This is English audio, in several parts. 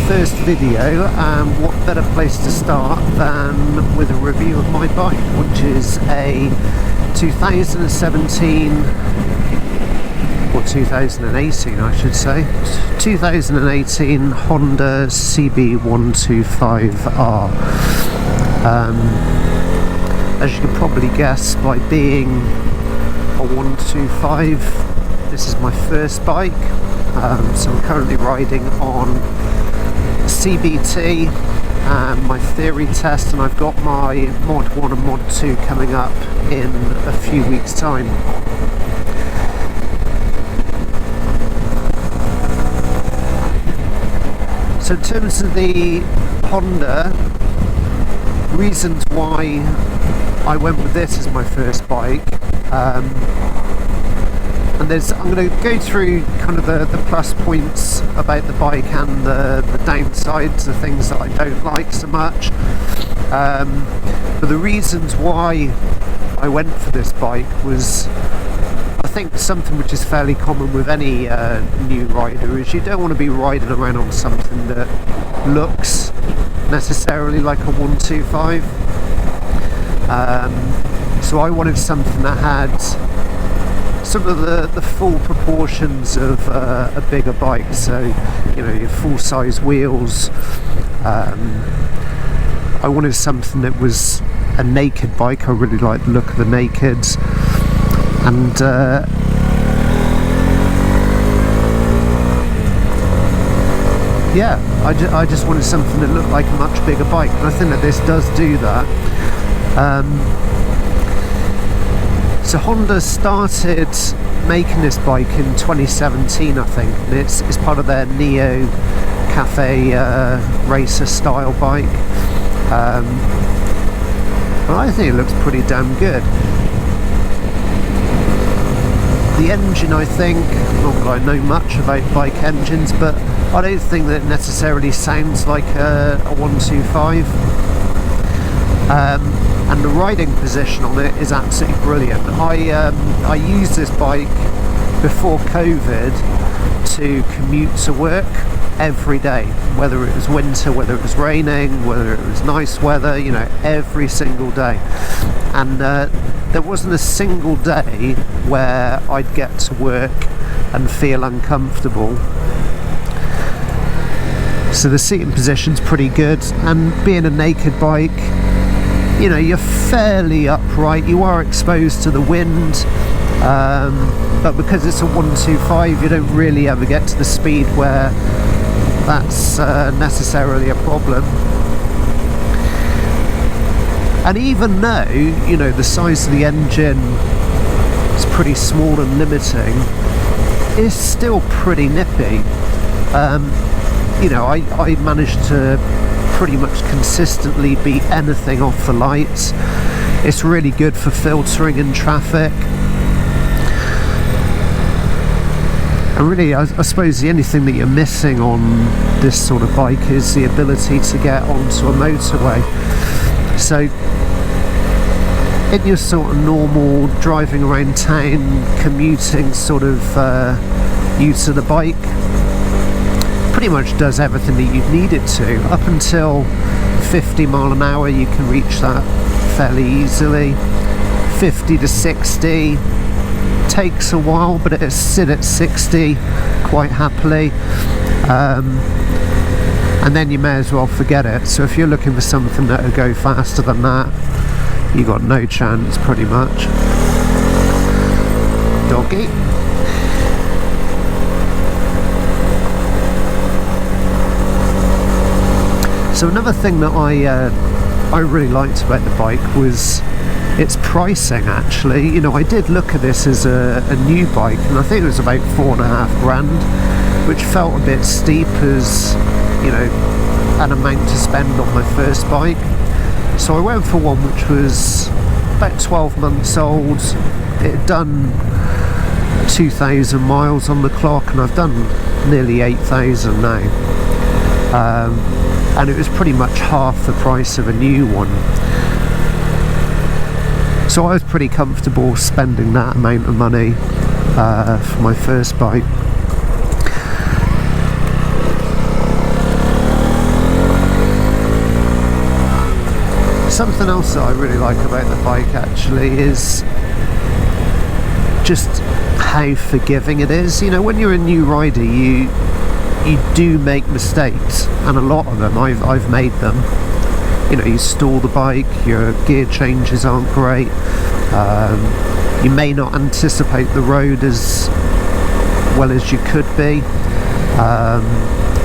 first video, and what better place to start than with a review of my bike, which is a 2017, or 2018 I should say, 2018 Honda CB125R. As you can probably guess by being a 125, this is my first bike. So I'm currently riding on CBT and my theory test, and I've got my Mod 1 and Mod 2 coming up in a few weeks' time. So in terms of the Honda, reasons why I went with this as my first bike, and I'm going to go through kind of the plus points about the bike and the downsides, the things that I don't like so much. But the reasons why I went for this bike was, I think, something which is fairly common with any new rider, is you don't want to be riding around on something that looks necessarily like a 125. So I wanted something that had some of the full proportions of a bigger bike, so you know, your full-size wheels. I wanted something that was a naked bike. I really like the look of the nakeds, and yeah, I just wanted something that looked like a much bigger bike, and I think that this does do that. So Honda started making this bike in 2017, I think, and it's part of their Neo Cafe racer style bike. But I think it looks pretty damn good. The engine, I think, not that I know much about bike engines, but I don't think that it necessarily sounds like a 125. And the riding position on it is absolutely brilliant. I used this bike before COVID to commute to work every day, whether it was winter, whether it was raining, whether it was nice weather, you know, every single day. And there wasn't a single day where I'd get to work and feel uncomfortable. So the seating position's pretty good, and being a naked bike, you know, you're fairly upright. You are exposed to the wind, but because it's a 125, you don't really ever get to the speed where that's necessarily a problem. And even though, you know, the size of the engine is pretty small and limiting, it's still pretty nippy. You know, I managed to pretty much consistently beat anything off the lights. It's really good for filtering in traffic. And really, I suppose the only thing that you're missing on this sort of bike is the ability to get onto a motorway. So in your sort of normal driving around town, commuting sort of use of the bike, pretty much does everything that you need it to. Up until 50 mile an hour you can reach that fairly easily. 50 to 60 takes a while, but it'll sit at 60 quite happily, and then you may as well forget it. So if you're looking for something that will go faster than that, you got no chance pretty much. Doggy. So another thing that I really liked about the bike was its pricing, actually. You know, I did look at this as a new bike, and I think it was about $4,500, which felt a bit steep as, you know, an amount to spend on my first bike. So I went for one which was about 12 months old. It had done 2,000 miles on the clock, and I've done nearly 8,000 now. And it was pretty much half the price of a new one. So I was pretty comfortable spending that amount of money for my first bike. something else that I really like about the bike actually is just how forgiving it is. You know, when you're a new rider, you do make mistakes, and a lot of them I've made them. You know, you stall the bike, your gear changes aren't great, you may not anticipate the road as well as you could be,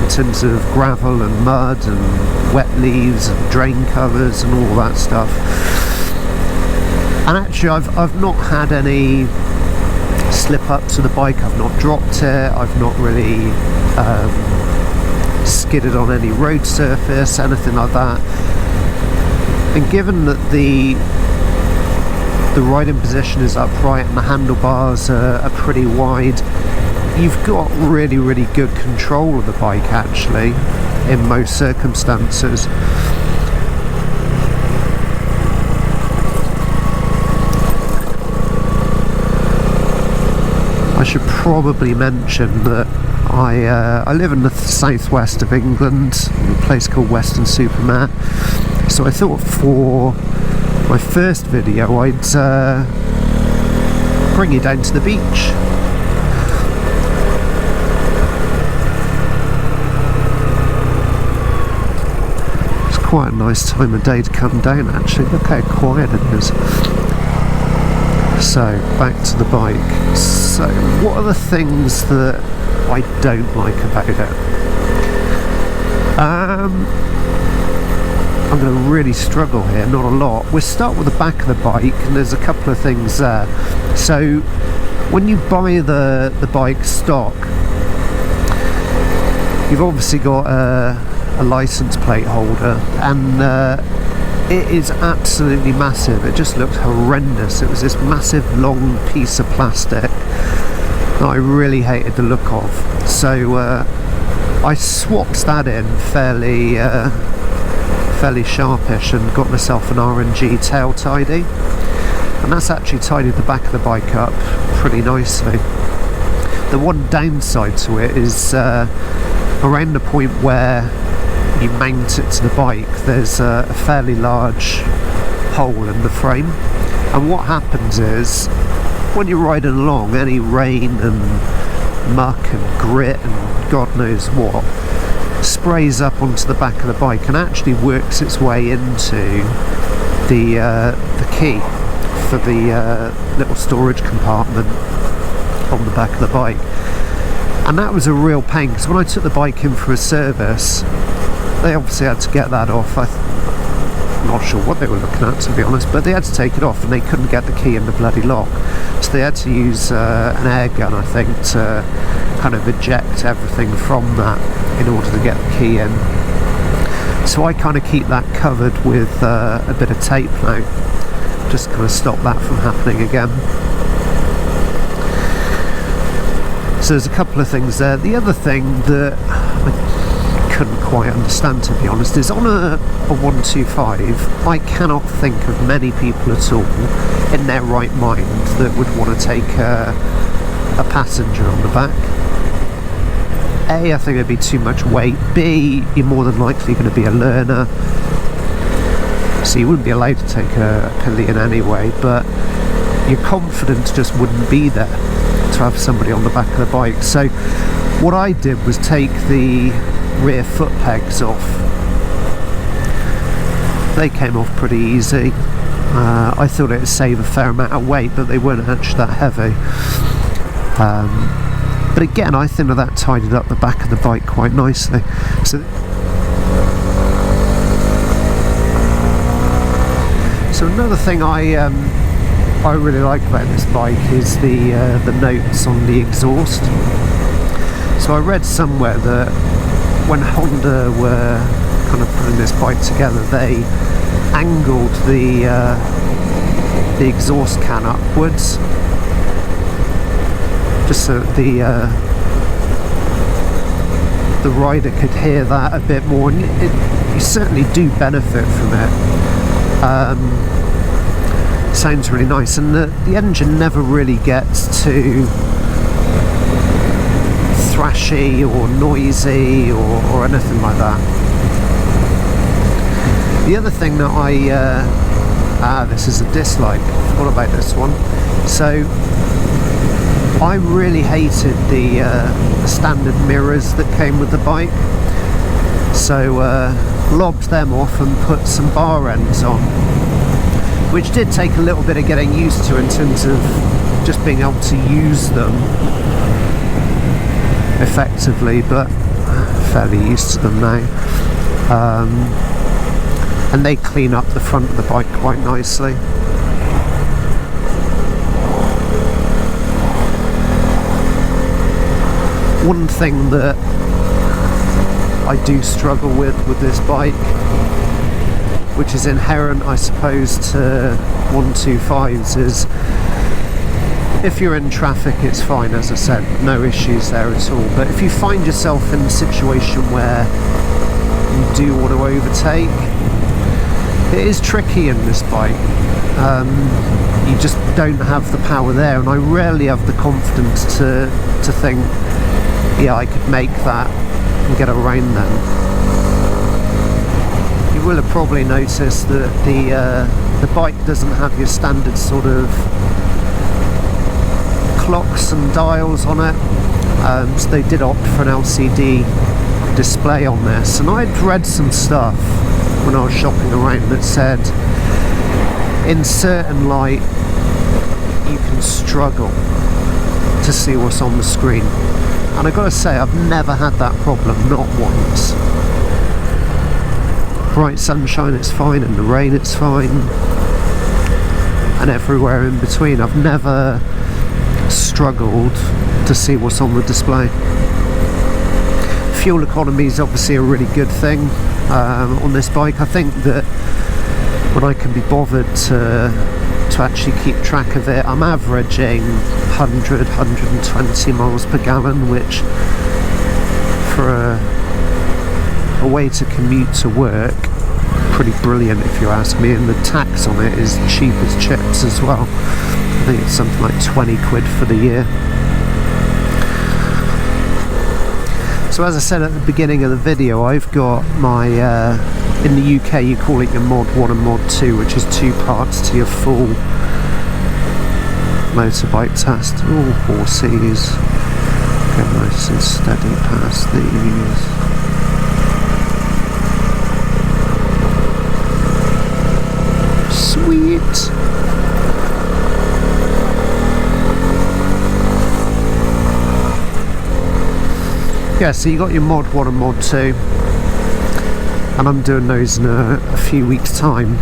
in terms of gravel and mud and wet leaves and drain covers and all that stuff. And actually I've not had any slip ups to the bike, I've not dropped it, I've not really skidded on any road surface, anything like that. And given that the riding position is upright and the handlebars are pretty wide, you've got really, really good control of the bike actually, in most circumstances. I should probably mention that I live in the southwest of England, in a place called Weston-super-Mare. So I thought for my first video I'd bring you down to the beach. It's quite a nice time of day to come down actually, look how quiet it is. So back to the bike. So what are the things that I don't like about it? I'm going to really struggle here, not a lot. We'll start with the back of the bike, and there's a couple of things there. So when you buy the bike stock, you've obviously got a license plate holder, and it is absolutely massive. It just looked horrendous. It was this massive long piece of plastic that I really hated the look of. So I swapped that in fairly sharpish and got myself an R&G tail tidy, and that's actually tidied the back of the bike up pretty nicely. The one downside to it is around the point where you mount it to the bike, there's a fairly large hole in the frame, and what happens is when you're riding along, any rain and muck and grit and God knows what sprays up onto the back of the bike and actually works its way into the key for the little storage compartment on the back of the bike. And that was a real pain, because when I took the bike in for a service, they obviously had to get that off. I'm not sure what they were looking at, to be honest, but they had to take it off and they couldn't get the key in the bloody lock, so they had to use an air gun, I think, to kind of eject everything from that in order to get the key in. So I kind of keep that covered with a bit of tape now, just kind of stop that from happening again. So there's a couple of things there. The other thing that I couldn't quite understand, to be honest, is on a 125, I cannot think of many people at all in their right mind that would want to take a passenger on the back. A, I think it'd be too much weight. B, you're more than likely going to be a learner, so you wouldn't be allowed to take a pillion anyway, but your confidence just wouldn't be there to have somebody on the back of the bike. So what I did was take the rear foot pegs off. They came off pretty easy. I thought it would save a fair amount of weight, but they weren't actually that heavy. But again, I think that tidied up the back of the bike quite nicely. So another thing I really like about this bike is the notes on the exhaust. So I read somewhere that when Honda were kind of putting this bike together, they angled the exhaust can upwards, just so that the rider could hear that a bit more, and you certainly do benefit from it. Sounds really nice, and the engine never really gets too thrashy or noisy or anything like that. The other thing that this is a dislike, what about this one? So I really hated the standard mirrors that came with the bike, so lobbed them off and put some bar ends on, which did take a little bit of getting used to in terms of just being able to use them effectively, but fairly used to them now. And they clean up the front of the bike quite nicely. One thing that I do struggle with this bike, which is inherent I suppose to 125s, is if you're in traffic it's fine, as I said, no issues there at all, but if you find yourself in a situation where you do want to overtake, it is tricky in this bike. You just don't have the power there, and I rarely have the confidence to think, yeah, I could make that and get around them. You will have probably noticed that the bike doesn't have your standard sort of clocks and dials on it, so they did opt for an LCD display on this, and I'd read some stuff when I was shopping around that said in certain light you can struggle to see what's on the screen, and I've got to say I've never had that problem, not once. Bright sunshine it's fine, in the rain it's fine, and everywhere in between I've never struggled to see what's on the display. Fuel economy is obviously a really good thing on this bike. I think that when I can be bothered to actually keep track of it, I'm averaging 100-120 miles per gallon, which for a way to commute to work, pretty brilliant if you ask me, and the tax on it is cheap as chips as well. I think it's something like 20 quid for the year. So as I said at the beginning of the video, I've got my, in the UK you call it your Mod 1 and Mod 2, which is 2 parts to your full motorbike test. Oh, horses. Get nice and steady past these. Sweet. Yeah, so you got your Mod 1 and Mod 2, and I'm doing those in a few weeks' time.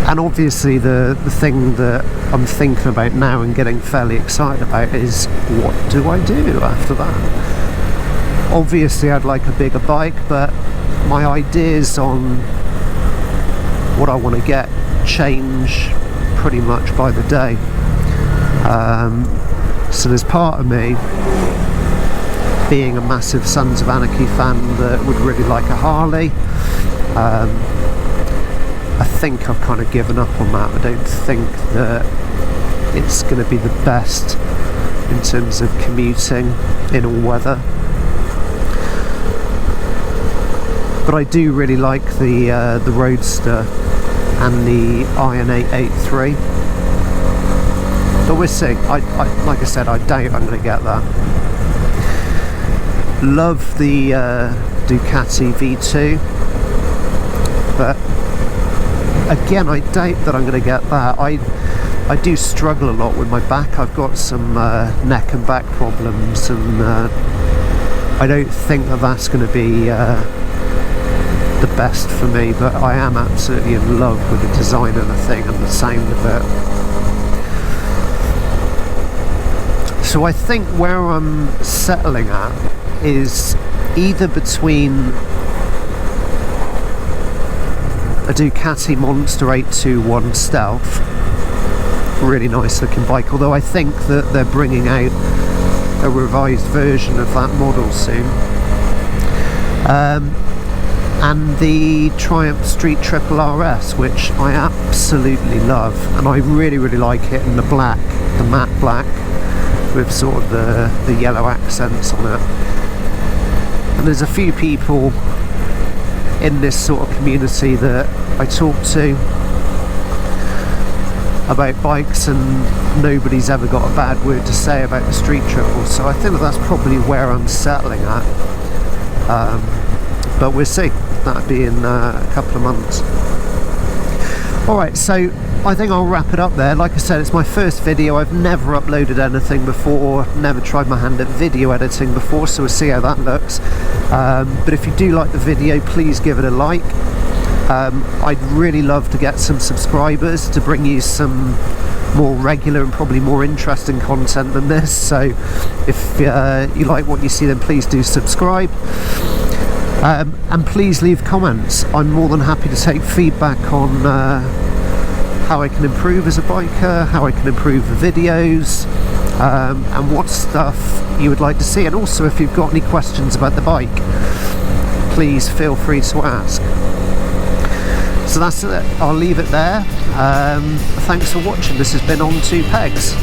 And obviously the thing that I'm thinking about now and getting fairly excited about is, what do I do after that? Obviously I'd like a bigger bike, but my ideas on what I want to get change pretty much by the day. So there's part of me, being a massive Sons of Anarchy fan, that would really like a Harley. I think I've kind of given up on that. I don't think that it's going to be the best in terms of commuting in all weather. But I do really like the Roadster and the Iron 883. But we'll see. Like I said, I doubt I'm going to get that. Love the Ducati V2, but again I doubt that I'm going to get that. I do struggle a lot with my back. I've got some neck and back problems, and I don't think that that's going to be the best for me, but I am absolutely in love with the design of the thing and the sound of it. So I think where I'm settling at is either between a Ducati Monster 821 Stealth, really nice looking bike, although I think that they're bringing out a revised version of that model soon, and the Triumph Street Triple RS, which I absolutely love, and I really like it in the black, the matte black, with sort of the yellow accents on it. And there's a few people in this sort of community that I talk to about bikes, and nobody's ever got a bad word to say about the street triple. So I think that's probably where I'm settling at, but we'll see. That'll be in a couple of months. Alright, so I think I'll wrap it up there. Like I said, it's my first video. I've never uploaded anything before, never tried my hand at video editing before, so we'll see how that looks. But if you do like the video, please give it a like. I'd really love to get some subscribers to bring you some more regular and probably more interesting content than this. So if you like what you see, then please do subscribe. And please leave comments. I'm more than happy to take feedback on how I can improve as a biker, how I can improve the videos, and what stuff you would like to see. And also, if you've got any questions about the bike, please feel free to ask. So that's it. I'll leave it there. Thanks for watching. This has been On Two Pegs.